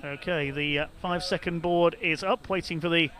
Okay, the 5-second board is up, waiting for the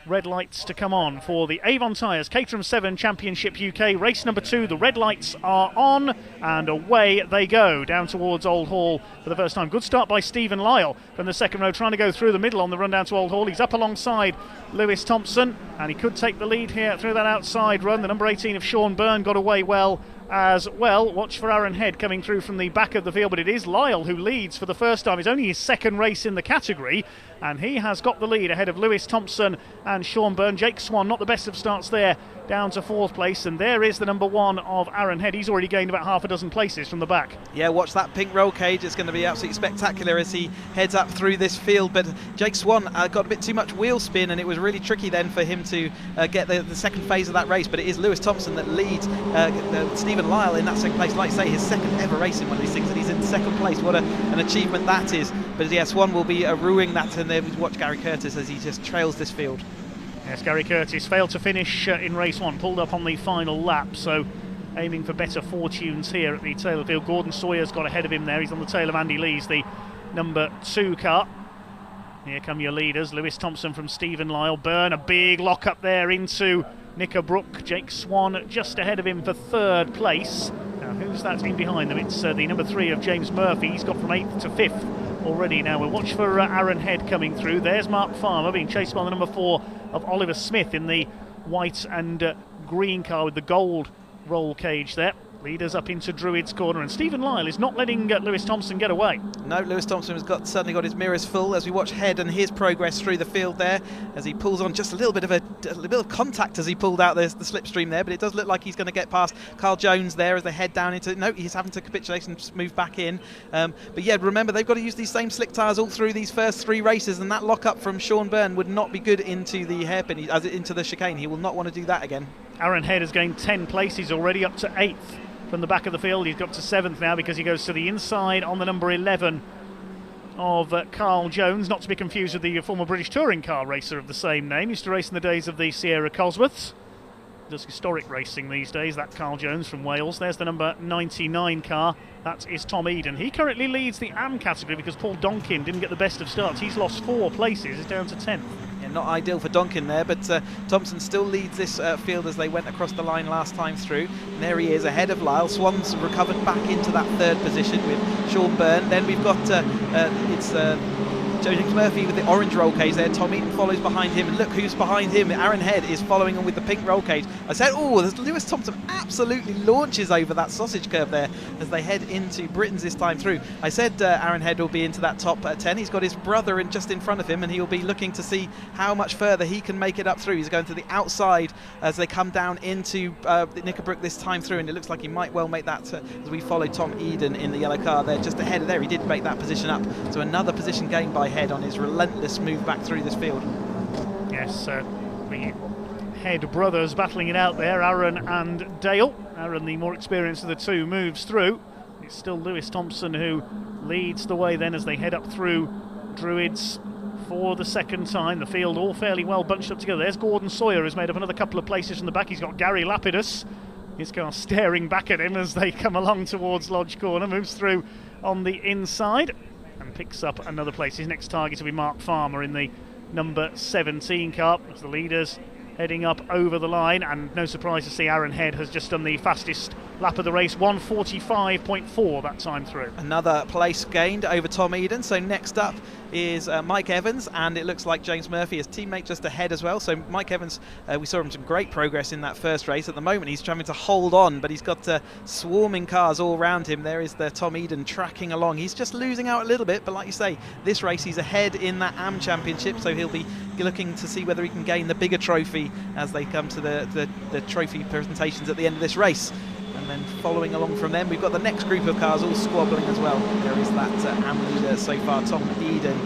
red lights to come on for the Avon Tyres Caterham 7 Championship UK. Race number 2, the red lights are on, and away they go, down towards Old Hall for the first time. Good start by Stephen Lyle from the second row, trying to go through the middle on the run down to Old Hall. He's up alongside Lewis Thompson, and he could take the lead here through that outside run. The number 18 of Sean Byrne got away well as well. Watch for Aaron Head coming through from the back of the field, but it is Lyle who leads for the first time. It's only his second race in the category, and he has got the lead ahead of Lewis Thompson and Sean Byrne. Jake Swan, not the best of starts there, down to 4th place, and there is the number 1 of Aaron Head. He's already gained about half a dozen places from the back. Yeah, watch that pink roll cage. It's going to be absolutely spectacular as he heads up through this field, but Jake Swan got a bit too much wheel spin, and it was really tricky then for him to get the second phase of that race. But it is Lewis Thompson that leads Stephen Lyle in that second place. Like I say, his second ever race in one of these things, and he's in second place. What an achievement that is. But yeah, Swan will be ruining that, and then watch Gary Curtis as he just trails this field. Yes, Gary Curtis failed to finish in race 1, pulled up on the final lap, so aiming for better fortunes here at the tail of the field. Gordon Sawyer's got ahead of him there. He's on the tail of Andy Lees, the number 2 car. Here come your leaders, Lewis Thompson from Stephen Lyle. Byrne, a big lock up there into Knickerbrook. Jake Swan just ahead of him for 3rd place. Now who's that in behind them? It's the number 3 of James Murphy. He's got from 8th to 5th already. Now we'll watch for Aaron Head coming through. There's Mark Farmer being chased by the number 4 of Oliver Smith in the white and green car with the gold roll cage there. Leaders up into Druid's corner, and Stephen Lyle is not letting Lewis Thompson get away. No, Lewis Thompson has certainly got his mirrors full as we watch Head and his progress through the field there, as he pulls on just a little bit of contact as he pulled out the slipstream there, but it does look like he's going to get past Carl Jones there as they head down into. No, he's having to capitulate and move back in. But yeah, remember they've got to use these same slick tyres all through these first 3 races, and that lock up from Sean Byrne would not be good into the hairpin, into the chicane. He will not want to do that again. Aaron Head has gained 10 places already, up to 8th. From the back of the field, he's got to 7th now because he goes to the inside on the number 11 of Carl Jones, not to be confused with the former British touring car racer of the same name. Used to race in the days of the Sierra Cosworths. Does historic racing these days, that Carl Jones from Wales. There's the number 99 car. That is Tom Eden. He currently leads the AM category because Paul Donkin didn't get the best of starts. He's lost 4 places. He's down to 10th. Yeah, not ideal for Donkin there, but Thompson still leads this field as they went across the line last time through. And there he is ahead of Lyle. Swan's recovered back into that 3rd position with Sean Byrne. Then we've got James Murphy with the orange roll cage there. Tom Eaton follows behind him, and look who's behind him. Aaron Head is following on with the pink roll cage. I said, oh, Lewis Thompson absolutely launches over that sausage curve there as they head into Britain's this time through. I said Aaron Head will be into that top 10. He's got his brother just in front of him, and he'll be looking to see how much further he can make it up through. He's going to the outside as they come down into Knickerbrook this time through, and it looks like he might well make that as we follow Tom Eden in the yellow car there, just ahead of there. He did make that position up, so another position gained by Head on his relentless move back through this field. Yes, the Head brothers battling it out there, Aaron and Dale. Aaron, the more experienced of the two, moves through. It's still Lewis Thompson who leads the way then as they head up through Druids for the second time. The field all fairly well bunched up together. There's Gordon Sawyer, who's made up another couple of places from the back. He's got Gary Lapidus, his car staring back at him as they come along towards Lodge Corner. Moves through on the inside and picks up another place. His next target will be Mark Farmer in the number 17 car as the leaders heading up over the line, and no surprise to see Aaron Head has just done the fastest lap of the race, 1:45.4 that time through. Another place gained over Tom Eden. So next up is Mike Evans, and it looks like James Murphy, his teammate, just ahead as well. So Mike Evans, we saw him some great progress in that first race. At the moment he's trying to hold on, but he's got swarming cars all around him. There is the Tom Eden tracking along. He's just losing out a little bit, but like you say, this race he's ahead in that AM Championship, so he'll be looking to see whether he can gain the bigger trophy as they come to the trophy presentations at the end of this race. And then following along from them, we've got the next group of cars all squabbling as well. There is that AM leader so far, Tom Eden.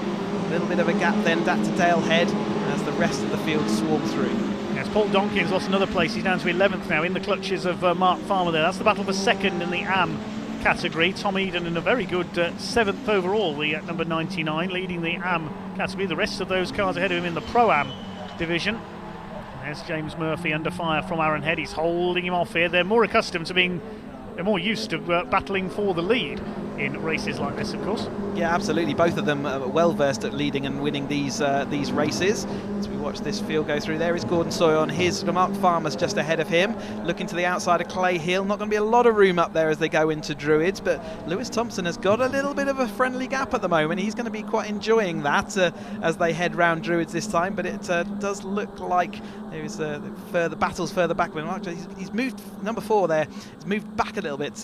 A little bit of a gap then, that to Dale Head, as the rest of the field swarm through. Yes, Paul Donkin's lost another place. He's down to 11th now in the clutches of Mark Farmer there. That's the battle for second in the AM category. Tom Eden in a very good 7th overall, the number 99, leading the AM category. The rest of those cars ahead of him in the Pro-Am division. There's James Murphy under fire from Aaron Head. He's holding him off here. They're more accustomed to being, they're more used to battling for the lead in races like this, of course. Yeah, absolutely. Both of them are well versed at leading and winning these races. As we watch this field go through, there is Gordon Sawyer on his. Mark Farmer's just ahead of him, looking to the outside of Clay Hill. Not going to be a lot of room up there as they go into Druids, but Lewis Thompson has got a little bit of a friendly gap at the moment. He's going to be quite enjoying that as they head round Druids this time, but it does look like there is further battles further back. He's moved, number 4 there, he's moved back a little bit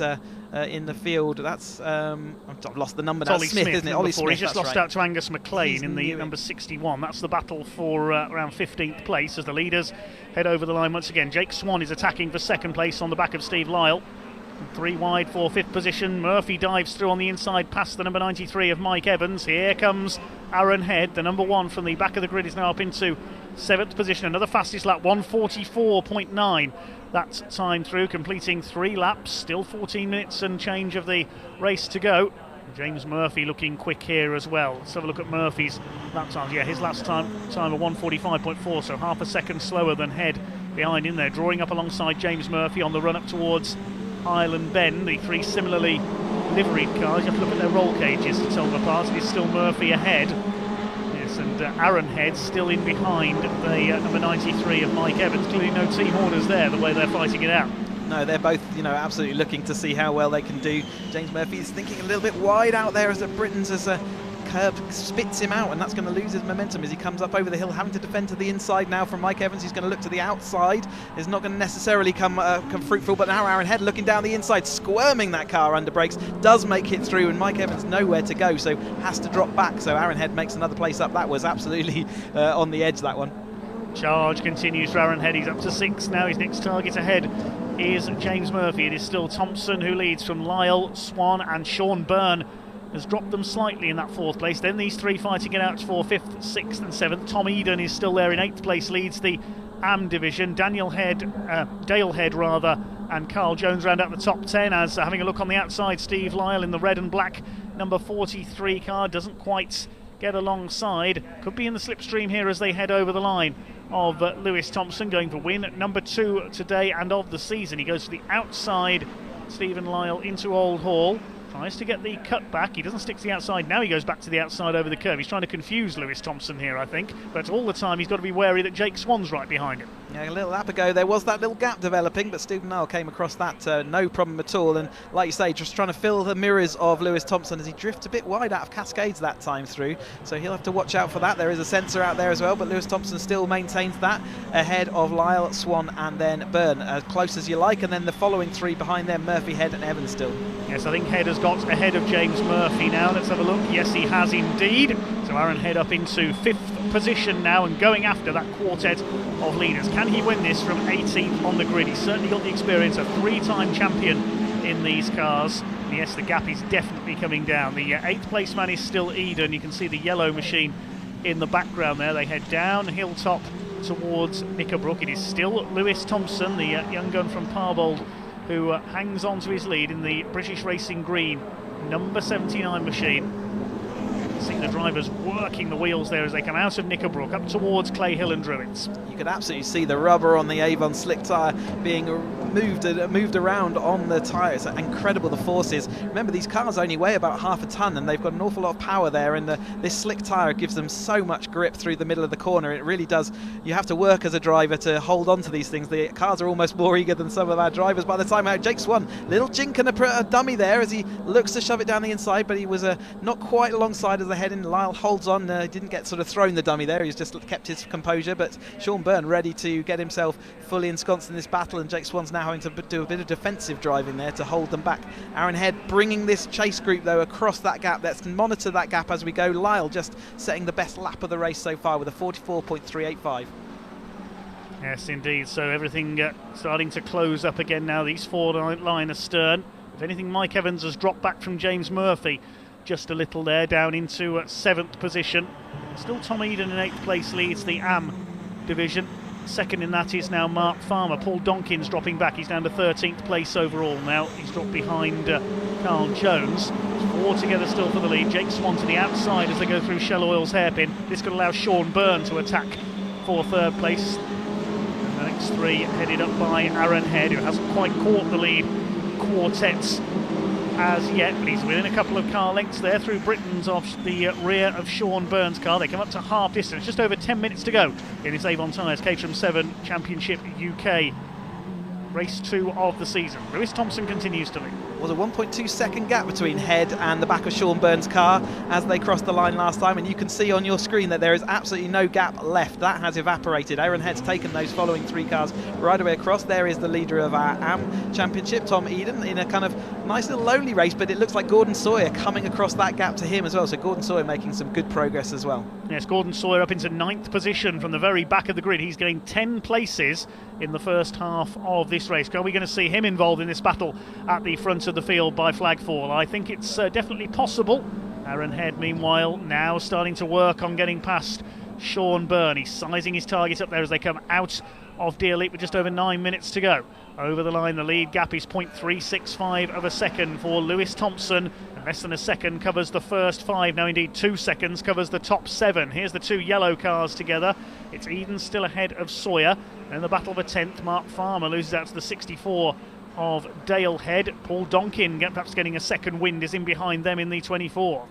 in the field. That's I've lost the number now. Smith, isn't it? Ollie Smith. He's just lost right. out to Angus McLean in the number 61. That's the battle for around 15th place as the leaders head over the line once again. Jake Swan is attacking for 2nd place on the back of Steve Lyle. 3 wide for 5th position. Murphy dives through on the inside past the number 93 of Mike Evans. Here comes Aaron Head, the number 1 from the back of the grid, is now up into 7th position. Another fastest lap, 1:44.9. That time through, completing 3 laps. Still 14 minutes and change of the race to go. James Murphy looking quick here as well. Let's have a look at Murphy's lap times. Yeah, his last time of 1:45.4, so half a second slower than Head behind in there. Drawing up alongside James Murphy on the run up towards Highland Bend. The 3 similarly liveried cars. You have to look at their roll cages to tell them apart. It is still Murphy ahead. Yes, and Aaron Head still in behind the number 93 of Mike Evans. Clearly no team orders there, the way they're fighting it out. No, they're both, absolutely looking to see how well they can do. James Murphy is thinking a little bit wide out there as the Britons as a curb spits him out, and that's going to lose his momentum as he comes up over the hill, having to defend to the inside now from Mike Evans. He's going to look to the outside. It's not going to necessarily come fruitful, but now Aaron Head looking down the inside, squirming that car under brakes, does make it through, and Mike Evans nowhere to go, so has to drop back. So Aaron Head makes another place up. That was absolutely on the edge, that one. Charge continues for Aaron Head. He's up to 6 now. His next target ahead is James Murphy. It is still Thompson who leads from Lyle, Swan and Sean Byrne has dropped them slightly in that 4th place. Then these 3 fighting it out for 5th, 6th and 7th. Tom Eden is still there in 8th place, leads the AM division. Dale Head and Carl Jones round out the top 10 as having a look on the outside, Steve Lyle in the red and black number 43 car doesn't quite get alongside. Could be in the slipstream here as they head over the line of Lewis Thompson, going for win number 2 today and of the season. He goes to the outside, Stephen Lyle into Old Hall. Tries to get the cut back. He doesn't stick to the outside. Now he goes back to the outside over the curve. He's trying to confuse Lewis Thompson here, I think. But all the time he's got to be wary that Jake Swan's right behind him. Yeah, a little lap ago there was that little gap developing, but Stephen Lyle came across that no problem at all. And like you say, just trying to fill the mirrors of Lewis Thompson as he drifts a bit wide out of Cascades that time through. So he'll have to watch out for that. There is a sensor out there as well, but Lewis Thompson still maintains that ahead of Lyle, Swan and then Byrne, as close as you like. And then the following 3 behind them, Murphy, Head and Evans still. Yes, I think Head has got ahead of James Murphy now. Let's have a look. Yes, he has indeed. So Aaron Head up into 5th position now and going after that quartet of leaders. Can he win this from 18th on the grid? He's certainly got the experience, a 3-time champion in these cars. And yes, the gap is definitely coming down. The 8th place man is still Eden. You can see the yellow machine in the background there. They head down hilltop towards Knickerbrook. It is still Lewis Thompson, the young gun from Parbold, who hangs on to his lead in the British Racing Green number 79 machine. See the drivers working the wheels there as they come out of Knickerbrook up towards Clay Hill and Druids. You could absolutely see the rubber on the Avon slick tyre being moved around on the tyres. Incredible, the forces. Remember, these cars only weigh about half a tonne and they've got an awful lot of power there, and this slick tyre gives them so much grip through the middle of the corner. It really does. You have to work as a driver to hold on to these things. The cars are almost more eager than some of our drivers by the time out. Jake Swan, little jink and a dummy there as he looks to shove it down the inside, but he was not quite alongside as the head in. Lyle holds on, didn't get sort of thrown the dummy there, he's just kept his composure, but Sean Byrne ready to get himself fully ensconced in this battle, and Jake Swan's now having to do a bit of defensive driving there to hold them back. Aaron Head bringing this chase group though across that gap. Let's monitor that gap as we go. Lyle just setting the best lap of the race so far with a 44.385. Yes, indeed. So everything starting to close up again now. These 4 line astern. If anything, Mike Evans has dropped back from James Murphy just a little there, down into 7th position. Still Tom Eden in 8th place leads the AM division. Second in that is now Mark Farmer. Paul Donkin's dropping back. He's down to 13th place overall now. He's dropped behind Carl Jones. 4 together still for the lead. Jake Swan to the outside as they go through Shell Oil's hairpin. This could allow Sean Byrne to attack for 3rd place. And the next 3 headed up by Aaron Head, who hasn't quite caught the lead quartets as yet, but he's within a couple of car lengths there through Britain's off the rear of Sean Byrne's car. They come up to half distance, just over 10 minutes to go in this Avon Tyres Caterham 7 Championship UK. Race 2 of the season. Lewis Thompson continues to lead. Was a 1.2 second gap between Head and the back of Sean Byrne's car as they crossed the line last time, and you can see on your screen that there is absolutely no gap left. That has evaporated. Aaron Head's taken those following 3 cars right away across. There is the leader of our AM Championship, Tom Eden, in a kind of nice little lonely race, but it looks like Gordon Sawyer coming across that gap to him as well. So Gordon Sawyer making some good progress as well. Yes, Gordon Sawyer up into 9th position from the very back of the grid. He's gained 10 places in the first half of this race. Are we going to see him involved in this battle at the front of the field by flag fall? I think it's definitely possible. Aaron Head, meanwhile, now starting to work on getting past Sean Byrne. He's sizing his target up there as they come out of Deer Leap with just over 9 minutes to go. Over the line, the lead gap is 0.365 of a second for Lewis Thompson. And less than a second covers the first 5. Now, indeed, 2 seconds covers the top 7. Here's the 2 yellow cars together. It's Eden still ahead of Sawyer. And in the battle for 10th, Mark Farmer loses out to the 64 of Dale Head. Paul Donkin, perhaps getting a second wind, is in behind them in the 24.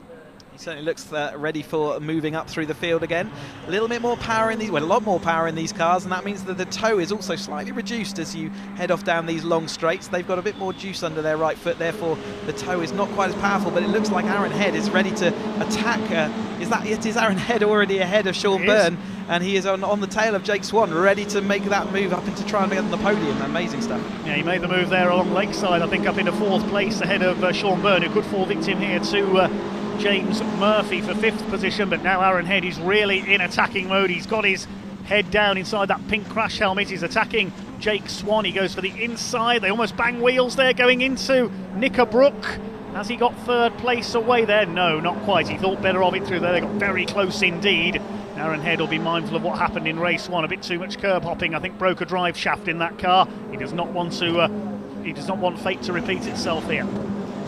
He certainly looks ready for moving up through the field again. A little bit more power in these, well, a lot more power in these cars, and that means that the toe is also slightly reduced as you head off down these long straights. They've got a bit more juice under their right foot, therefore the toe is not quite as powerful, but it looks like Aaron Head is ready to attack. Is Aaron Head already ahead of Sean Byrne? And he is on the tail of Jake Swan, ready to make that move up into trying to get on the podium. Amazing stuff. Yeah, he made the move there along Lakeside, I think up into 4th place ahead of Sean Byrne, who could fall victim here to James Murphy for 5th position. But now Aaron Head is really in attacking mode. He's got his head down inside that pink crash helmet. He's attacking Jake Swan. He goes for the inside. They almost bang wheels there going into Knickerbrook. Has he got 3rd place away there? No, not quite. He thought better of it through there. They got very close indeed. Aaron Head will be mindful of what happened in race 1. A bit too much curb hopping. I think broke a drive shaft in that car. He does not want to. He does not want fate to repeat itself here.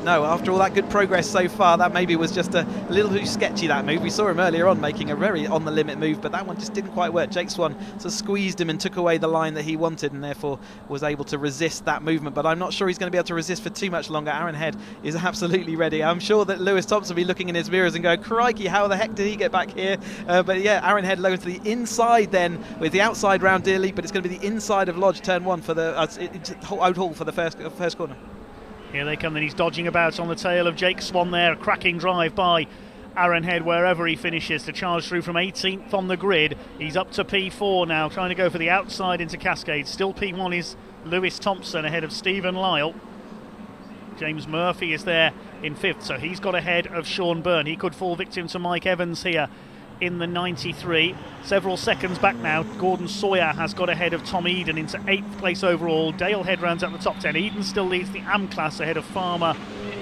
No, after all that good progress so far, that maybe was just a little too sketchy, that move. We saw him earlier on making a very on-the-limit move, but that one just didn't quite work. Jake Swan sort of squeezed him and took away the line that he wanted, and therefore was able to resist that movement. But I'm not sure he's going to be able to resist for too much longer. Aaron Head is absolutely ready. I'm sure that Lewis Thompson will be looking in his mirrors and going, crikey, how the heck did he get back here? But yeah, Aaron Head low to the inside then with the outside round Deer Leap, but it's going to be the inside of Lodge, turn 1 for the Oulton for the first corner. Here they come, then he's dodging about on the tail of Jake Swan there. A cracking drive by Aaron Head wherever he finishes to charge through from 18th on the grid. He's up to P4 now, trying to go for the outside into Cascade. Still P1 is Lewis Thompson ahead of Stephen Lyle. James Murphy is there in 5th, so he's got ahead of Sean Byrne. He could fall victim to Mike Evans here in the 93. Several seconds back now, Gordon Sawyer has got ahead of Tom Eden into 8th place overall. Dale Head rounds out the top 10. Eden still leads the AM class ahead of Farmer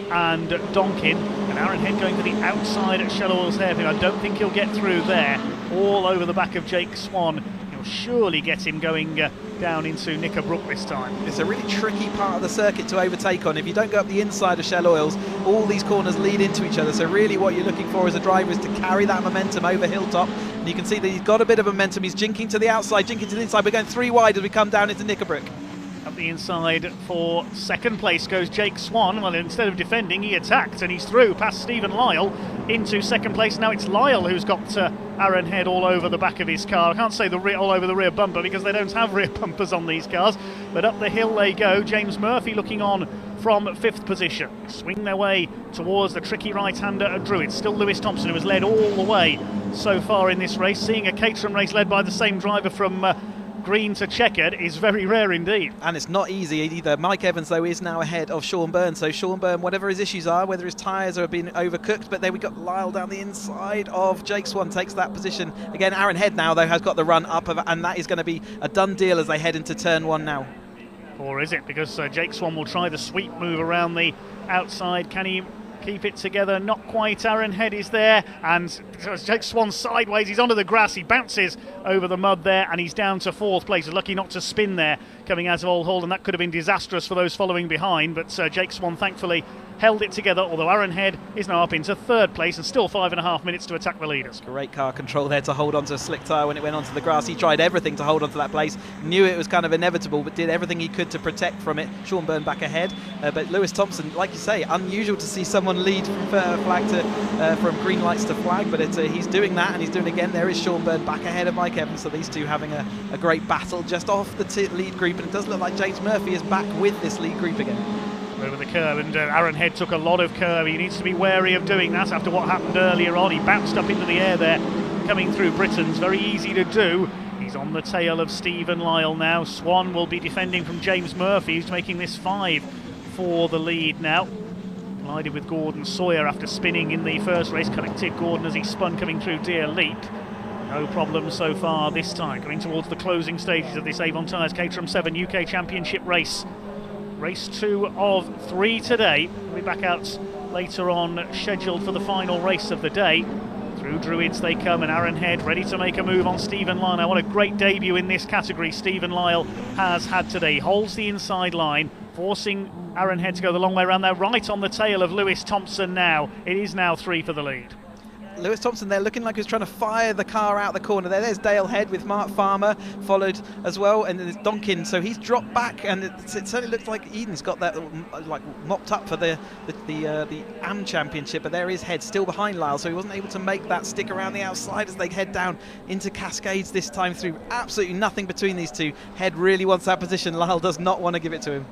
and Donkin. And Aaron Head going for the outside at Shell Oil's hairpin. I don't think he'll get through there. All over the back of Jake Swan. He'll surely get him going down into Knickerbrook this time. It's a really tricky part of the circuit to overtake on. If you don't go up the inside of Shell Oils, all these corners lead into each other. So really what you're looking for as a driver is to carry that momentum over Hilltop. And you can see that he's got a bit of momentum. He's jinking to the outside, jinking to the inside. We're going 3 wide as we come down into Knickerbrook. Up the inside for 2nd place goes Jake Swan. Well, instead of defending, he attacked and he's through past Stephen Lyle into 2nd place. Now it's Lyle who's got Aaron Head all over the back of his car. I can't say all over the rear bumper because they don't have rear bumpers on these cars. But up the hill they go. James Murphy looking on from 5th position. Swing their way towards the tricky right-hander at Druid. Still Lewis Thompson, who has led all the way so far in this race. Seeing a Caterham race led by the same driver from green to checkered is very rare indeed. And it's not easy either. Mike Evans, though, is now ahead of Sean Byrne. So Sean Byrne, whatever his issues are, whether his tyres are being overcooked, but there we got Lyle down the inside of Jake Swan, takes that position. Again, Aaron Head now, though, has got the run up, and that is going to be a done deal as they head into turn 1 now. Or is it? Because Jake Swan will try the sweep move around the outside. Can he keep it together? Not quite. Aaron Head is there, and Jake Swan sideways. He's onto the grass. He bounces over the mud there, and he's down to 4th place. Lucky not to spin there coming out of Old Hall, and that could have been disastrous for those following behind. But Jake Swan thankfully held it together, although Aaron Head is now up into third place and still 5.5 minutes to attack the leaders. Great car control there to hold onto a slick tyre when it went onto the grass. He tried everything to hold onto that place, knew it was kind of inevitable, but did everything he could to protect from it. Sean Byrne back ahead, but Lewis Thompson, like you say, unusual to see someone lead from flag to from green lights to flag, but he's doing that, and he's doing it again. There is Sean Byrne back ahead of Mike Evans, so these two having a great battle just off the lead group, and it does look like James Murphy is back with this lead group again. Over the curve, and Aaron Head took a lot of curve. He needs to be wary of doing that after what happened earlier on. He bounced up into the air there, coming through Britain's. Very easy to do. He's on the tail of Stephen Lyle now. Swan will be defending from James Murphy, who's making this 5 for the lead now. Collided with Gordon Sawyer after spinning in the first race. Collected Gordon as he spun coming through Deer Leap. No problem so far this time. Coming towards the closing stages of this Avon Tyres Caterham 7 UK Championship race. Race 2 of 3 today. We'll be back out later on, scheduled for the final race of the day. Through Druids they come, and Aaron Head ready to make a move on Stephen Lyle. Now, what a great debut in this category Stephen Lyle has had today. Holds the inside line, forcing Aaron Head to go the long way around there, right on the tail of Lewis Thompson now. It is now 3 for the lead. Lewis Thompson there looking like he was trying to fire the car out the corner there. There's Dale Head with Mark Farmer followed as well, and there's Donkin, so he's dropped back, and it certainly looks like Eden's got that like mopped up for the AM Championship, but there is Head still behind Lyle, so he wasn't able to make that stick around the outside as they head down into Cascades this time through. Absolutely nothing between these two. Head really wants that position. Lyle does not want to give it to him.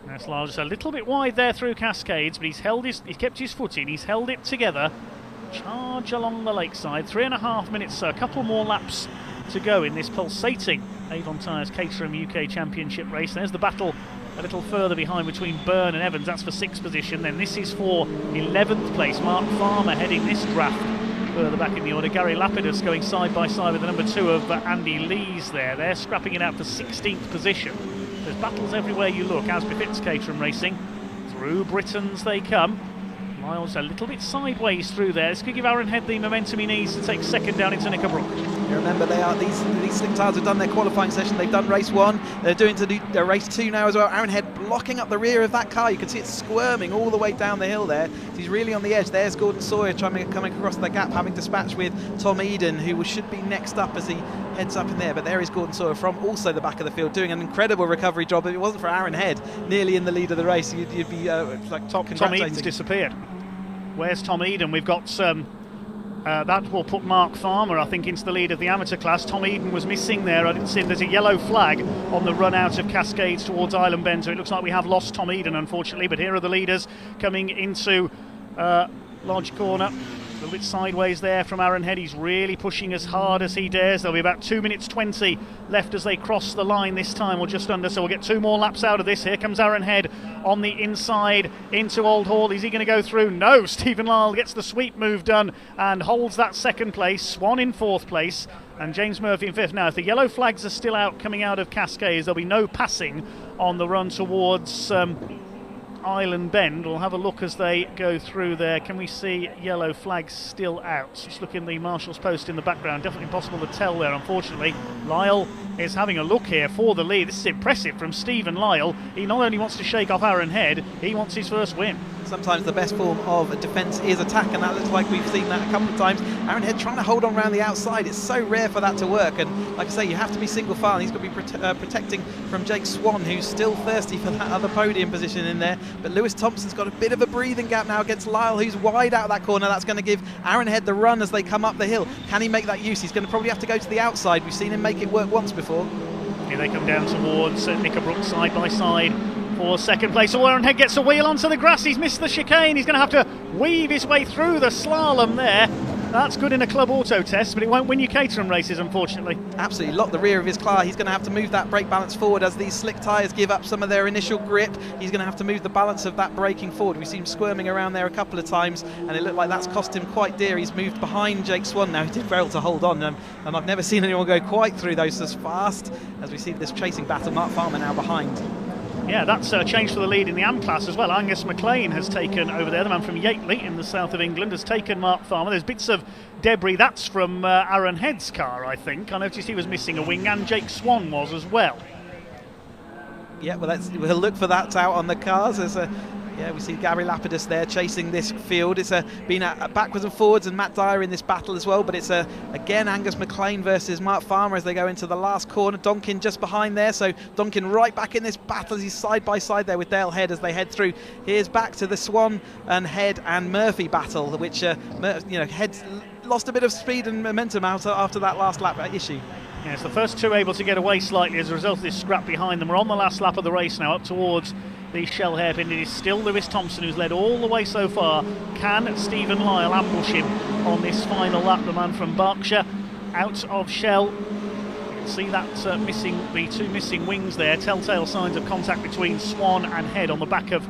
That's Lyle just a little bit wide there through Cascades, but he's kept his foot in, he's held it together. Charge along the lakeside, 3.5 minutes, so a couple more laps to go in this pulsating Avon Tyres Caterham UK Championship race. There's the battle a little further behind between Byrne and Evans, that's for 6th position. Then this is for 11th place. Mark Farmer heading this draft further back in the order. Gary Lapidus going side by side with the number 2 of Andy Lees there. They're scrapping it out for 16th position. There's battles everywhere you look, as befits Caterham racing. Through Britons they come. Lyle's a little bit sideways through there. This could give Aaron Head the momentum he needs to take second down into Knickerbrook. You remember, these slick tyres have done their qualifying session. They've done race 1. They're doing their race 2 now as well. Aaron Head blocking up the rear of that car. You can see it squirming all the way down the hill there. So he's really on the edge. There's Gordon Sawyer coming across the gap, having dispatch with Tom Eden, who should be next up as he heads up in there. But there is Gordon Sawyer from also the back of the field, doing an incredible recovery job. If it wasn't for Aaron Head nearly in the lead of the race, you'd be like top congratulating. Tom Eden's disappeared. Where's Tom Eden? We've got that will put Mark Farmer, I think, into the lead of the amateur class. Tom Eden was missing there. I didn't see him. There's a yellow flag on the run out of Cascades towards Island Bend, so it looks like we have lost Tom Eden, unfortunately. But here are the leaders coming into Lodge Corner. A little bit sideways there from Aaron Head. He's really pushing as hard as he dares. There'll be about 2 minutes 20 left as they cross the line this time, or just under, so we'll get 2 more laps out of this. Here comes Aaron Head on the inside into Old Hall. Is he going to go through? No. Stephen Lyle gets the sweep move done and holds that second place. Swan in 4th place and James Murphy in 5th. Now, if the yellow flags are still out coming out of Cascades, there'll be no passing on the run towards Island Bend. We'll have a look as they go through there. Can we see yellow flags still out? Just look in the marshal's post in the background. Definitely impossible to tell there, unfortunately. Lyle is having a look here for the lead. This is impressive from Stephen Lyle. He not only wants to shake off Aaron Head, he wants his first win. Sometimes the best form of defence is attack, and that looks like we've seen that a couple of times. Aaron Head trying to hold on around the outside. It's so rare for that to work, and like I say, you have to be single file. He's got to be protecting from Jake Swan, who's still thirsty for that other podium position in there. But Lewis Thompson's got a bit of a breathing gap now against Lyle, who's wide out of that corner. That's going to give Aaron Head the run as they come up the hill. Can he make that use? He's going to probably have to go to the outside. We've seen him make it work once before. Here they come down towards Knickerbrook side by side for second place. Oh, Aaron Head gets a wheel onto the grass. He's missed the chicane. He's going to have to weave his way through the slalom there. That's good in a club auto test, but it won't win you Caterham races, unfortunately. Absolutely locked the rear of his car. He's going to have to move that brake balance forward as these slick tyres give up some of their initial grip. He's going to have to move the balance of that braking forward. We've seen him squirming around there a couple of times, and it looked like that's cost him quite dear. He's moved behind Jake Swan now. He did well to hold on, and I've never seen anyone go quite through those as fast as we see this chasing battle. Mark Farmer now behind. Yeah, that's a change for the lead in the AM class as well. Angus McLean has taken over there. The man from Yateley in the south of England has taken Mark Farmer. There's bits of debris. That's from Aaron Head's car, I think. I noticed he was missing a wing, and Jake Swan was as well. Yeah, well, we'll look for that out on the cars. There's Yeah, we see Gary Lapidus there chasing this field. It's been backwards and forwards, and Matt Dyer in this battle as well. But it's again Angus McLean versus Mark Farmer as they go into the last corner. Donkin just behind there, so Donkin right back in this battle as he's side by side there with Dale Head as they head through. Here's back to the Swan and Head and Murphy battle, which Head's lost a bit of speed and momentum after that last lap issue. Yes, the first two able to get away slightly as a result of this scrap behind them. We're on the last lap of the race now, up towards the Shell hairpin. It is still Lewis Thompson who's led all the way so far. Can Stephen Lyle ambush him on this final lap? The man from Berkshire out of Shell. You can see that the two missing wings there, telltale signs of contact between Swan and Head on the back of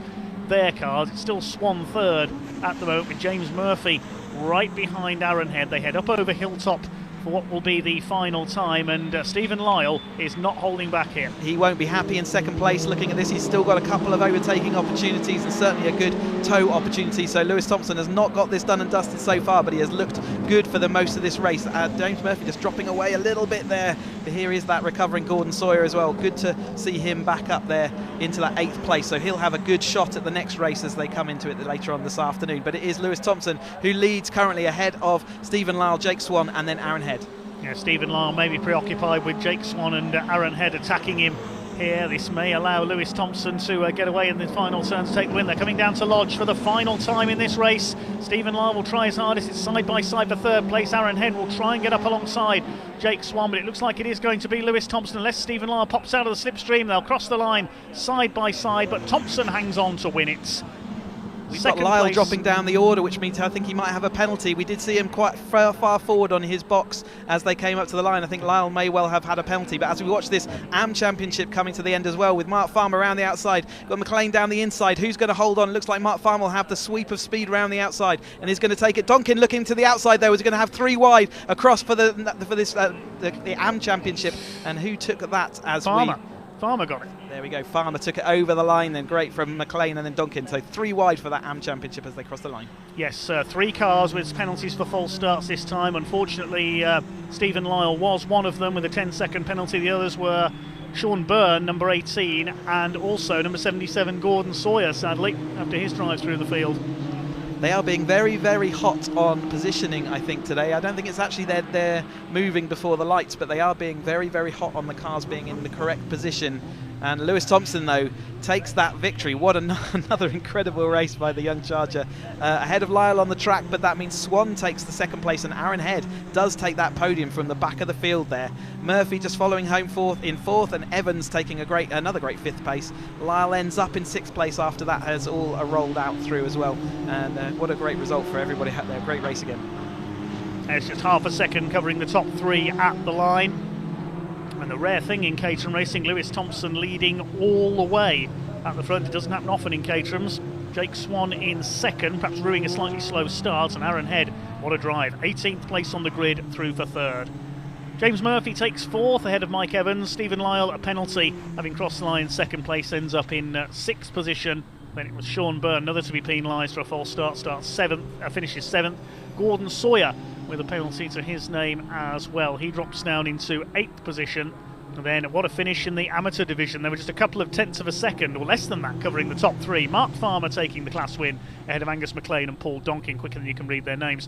their cars. It's still Swan third at the moment with James Murphy right behind Aaron Head. They head up over Hilltop for what will be the final time, and Stephen Lyle is not holding back here. He won't be happy in second place. Looking at this, he's still got a couple of overtaking opportunities and certainly a good tow opportunity. So Lewis Thompson has not got this done and dusted so far, but he has looked good for the most of this race. James Murphy just dropping away a little bit there, but here is that recovering Gordon Sawyer as well. Good to see him back up there into that 8th place, so he'll have a good shot at the next race as they come into it later on this afternoon. But it is Lewis Thompson who leads currently ahead of Stephen Lyle, Jake Swan and then Aaron Head. Yeah, Stephen Lyle may be preoccupied with Jake Swan and Aaron Head attacking him here. This may allow Lewis Thompson to get away in the final turn to take the win. They're coming down to Lodge for the final time in this race. Stephen Lyle will try his hardest. It's side by side for third place. Aaron Head will try and get up alongside Jake Swan, but it looks like it is going to be Lewis Thompson unless Stephen Lyle pops out of the slipstream. They'll cross the line side by side, but Thompson hangs on to win it. We've got Lyle dropping down the order, which means I think he might have a penalty. We did see him quite far forward on his box as they came up to the line. I think Lyle may well have had a penalty, but as we watch this AM Championship coming to the end as well, with Mark Farmer around the outside, got McLean down the inside. Who's going to hold on? It looks like Mark Farmer will have the sweep of speed around the outside and is going to take it. Donkin looking to the outside though, is going to have 3 wide across for the AM Championship, and who took that as Farmer got it. There we go. Farmer took it over the line then. Great from McLean and then Donkin. So 3 wide for that AM Championship as they cross the line. Yes, 3 cars with penalties for false starts this time. Unfortunately, Stephen Lyle was one of them with a 10-second penalty. The others were Sean Byrne, number 18, and also number 77, Gordon Sawyer, sadly, after his drive through the field. They are being very, very hot on positioning, I think, today. I don't think it's actually they're moving before the lights, but they are being very, very hot on the cars being in the correct position. And Lewis Thompson, though, takes that victory. What another incredible race by the young charger. Ahead of Lyle on the track, but that means Swan takes the 2nd place and Aaron Head does take that podium from the back of the field there. Murphy just following home in 4th, and Evans taking another great 5th place. Lyle ends up in 6th place after that has all rolled out through as well. And what a great result for everybody out there. Great race again. It's just half a second covering the top 3 at the line. And the rare thing in Caterham racing, Lewis Thompson leading all the way at the front. It doesn't happen often in Caterham's. Jake Swan in 2nd, perhaps ruining a slightly slow start, and Aaron Head, what a drive, 18th place on the grid, through for 3rd. James Murphy takes 4th ahead of Mike Evans. Stephen Lyle, a penalty, having crossed the line 2nd place, ends up in 6th position. Then it was Sean Byrne, another to be penalised for a false start, finishes 7th. Gordon Sawyer with a penalty to his name as well. He drops down into 8th position. And then what a finish in the amateur division. There were just a couple of tenths of a second, or less than that, covering the top 3. Mark Farmer taking the class win ahead of Angus McLean and Paul Donkin, quicker than you can read their names.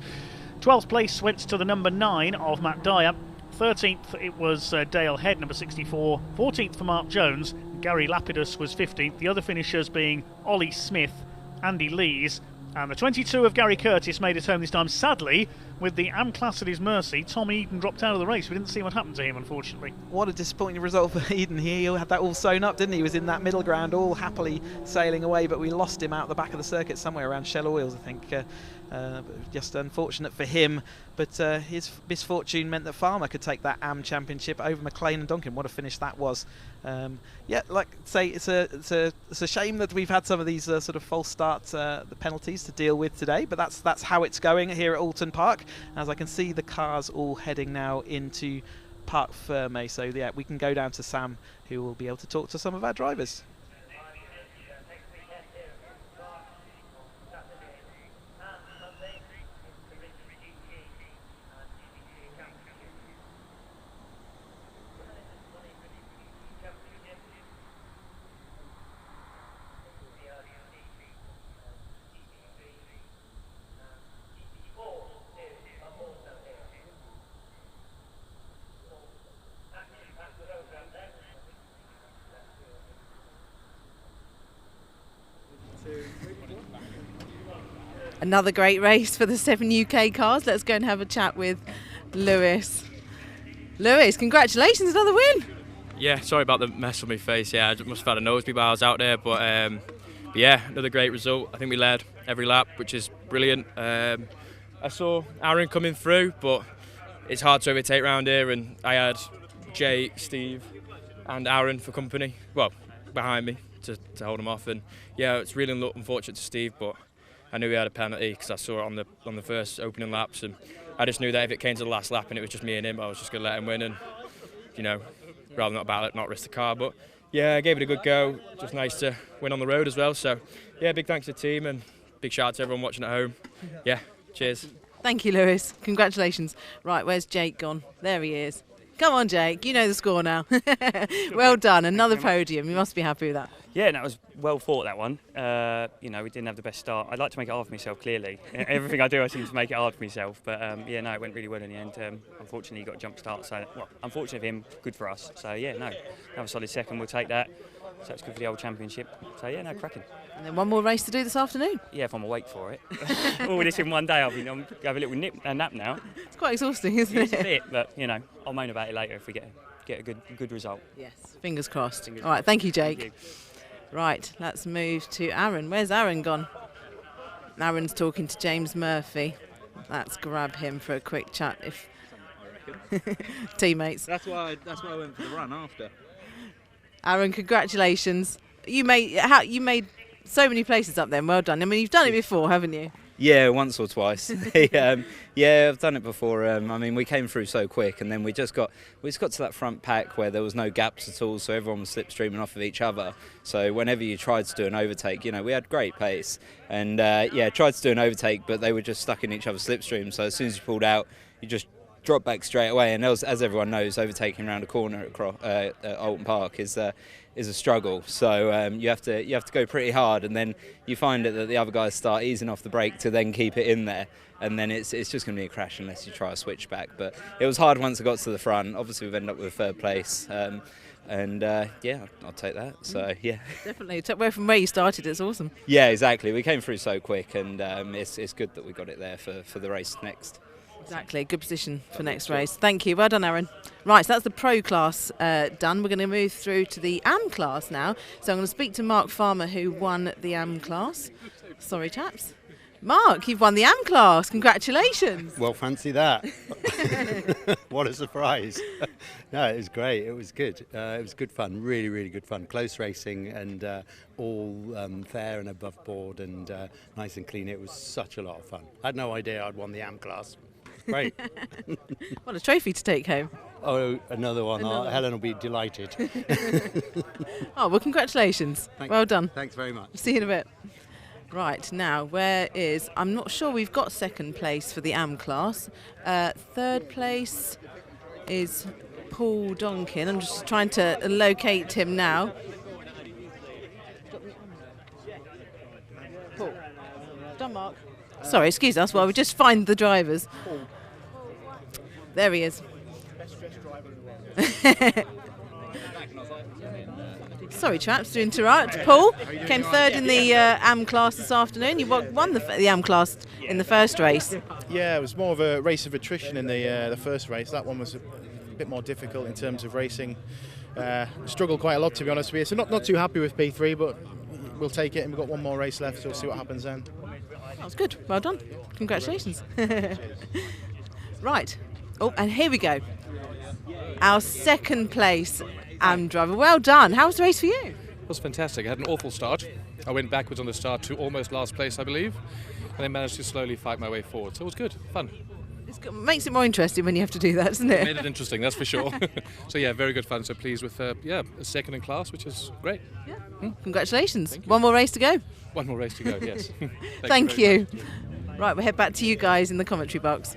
12th place went to the number 9 of Matt Dyer. 13th it was Dale Head, number 64. 14th for Mark Jones. Gary Lapidus was 15th. The other finishers being Ollie Smith, Andy Lees, and the 22 of Gary Curtis made it home this time. Sadly, with the AM class at his mercy, Tom Eden dropped out of the race. We didn't see what happened to him, unfortunately. What a disappointing result for Eden. He had that all sewn up, didn't he? He was in that middle ground, all happily sailing away, but we lost him out the back of the circuit somewhere around Shell Oils, I think. Just unfortunate for him, but his misfortune meant that Farmer could take that AM Championship over McLean and Donkin. What a finish that was. Yeah, like I say, it's a shame that we've had some of these sort of false starts, the penalties to deal with today, but that's how it's going here at Oulton Park. As I can see the cars all heading now into Parc Fermé, so yeah, we can go down to Sam, who will be able to talk to some of our drivers. Another great race for the 7 UK cars. Let's go and have a chat with Lewis. Lewis, congratulations, another win. Yeah, sorry about the mess on my face. Yeah, I must have had a nosebleed while I was out there. But yeah, another great result. I think we led every lap, which is brilliant. I saw Aaron coming through, but it's hard to overtake round here. And I had Jay, Steve and Aaron for company, well, behind me to hold them off. And yeah, it's really unfortunate to Steve, but I knew he had a penalty because I saw it on the first opening laps. And I just knew that if it came to the last lap and it was just me and him, I was just going to let him win and, you know, rather not battle it, not risk the car. But yeah, I gave it a good go. Just nice to win on the road as well. So yeah, big thanks to the team and big shout out to everyone watching at home. Yeah, cheers. Thank you, Lewis. Congratulations. Right, where's Jake gone? There he is. Come on, Jake. You know the score now. Well done. Another podium. You must be happy with that. Yeah, and that was well fought, that one. You know, we didn't have the best start. I'd like to make it hard for myself, clearly. Everything I do, I seem to make it hard for myself. But yeah, no, it went really well in the end. Unfortunately, he got a jump start. So, well, unfortunately for him, good for us. So, yeah, no, have a solid second. We'll take that. So it's good for the old championship. So, yeah, no, cracking. And then one more race to do this afternoon. Yeah, if I'm awake for it. All this in one day, I'll have a little nap now. It's quite exhausting, isn't It's it? a bit, but, you know, I'll moan about it later if we get a good result. Yes, fingers crossed. All right, thank you, Jake. Thank you. Right, let's move to Aaron. Where's Aaron gone? Aaron's talking to James Murphy. Let's grab him for a quick chat. If teammates. That's why I went for the run after. Aaron, congratulations. You made so many places up there. Well done. I mean, you've done it before, haven't you? Yeah, once or twice. Yeah, I've done it before. I mean, we came through so quick, and then we just got to that front pack where there was no gaps at all, so everyone was slipstreaming off of each other. So whenever you tried to do an overtake, you know, we had great pace, and yeah, tried to do an overtake, but they were just stuck in each other's slipstream. So as soon as you pulled out, you just drop back straight away. And as everyone knows, overtaking around a corner at Oulton Park is a struggle. So you have to go pretty hard, and then you find it that the other guys start easing off the brake to then keep it in there, and then it's just going to be a crash unless you try a switch back. But it was hard once I got to the front. Obviously, we've ended up with third place. And yeah, I'll take that. So yeah, definitely. From where you started, it's awesome. Yeah, exactly. We came through so quick, and it's good that we got it there for the race next. Exactly, good position for next race. Thank you, well done, Aaron. Right, so that's the pro class done. We're going to move through to the AM class now. So I'm going to speak to Mark Farmer, who won the AM class. Sorry, chaps. Mark, you've won the AM class. Congratulations. Well, fancy that. What a surprise. No, it was great. It was good. It was good fun, really, really good fun. Close racing and all fair and above board and nice and clean. It was such a lot of fun. I had no idea I'd won the AM class. Great. What a trophy to take home. Oh, another one. Helen will be delighted. Oh, well, congratulations. Well done. Thanks very much. See you in a bit. Right, now, I'm not sure we've got second place for the AM class. Third place is Paul Donkin. I'm just trying to locate him now. Paul. Done, Mark. Sorry, excuse us while we just find the drivers. There he is. Sorry, chaps, to interrupt. Paul came third in the AM class this afternoon. You won the AM class in the first race. Yeah, it was more of a race of attrition in the first race. That one was a bit more difficult in terms of racing. Struggled quite a lot, to be honest with you. So not too happy with P3, but we'll take it, and we've got one more race left, so we'll see what happens then. That was good. Well done. Congratulations. Right. Oh, and here we go. Our second place AM driver. Well done. How was the race for you? It was fantastic. I had an awful start. I went backwards on the start to almost last place, I believe, and then managed to slowly fight my way forward. So it was good, fun. It makes it more interesting when you have to do that, doesn't it? It made it interesting, that's for sure. So yeah, very good fun. So pleased with a second in class, which is great. Yeah. Congratulations. One more race to go. One more race to go, yes. Thank you. Right, we'll head back to you guys in the commentary box.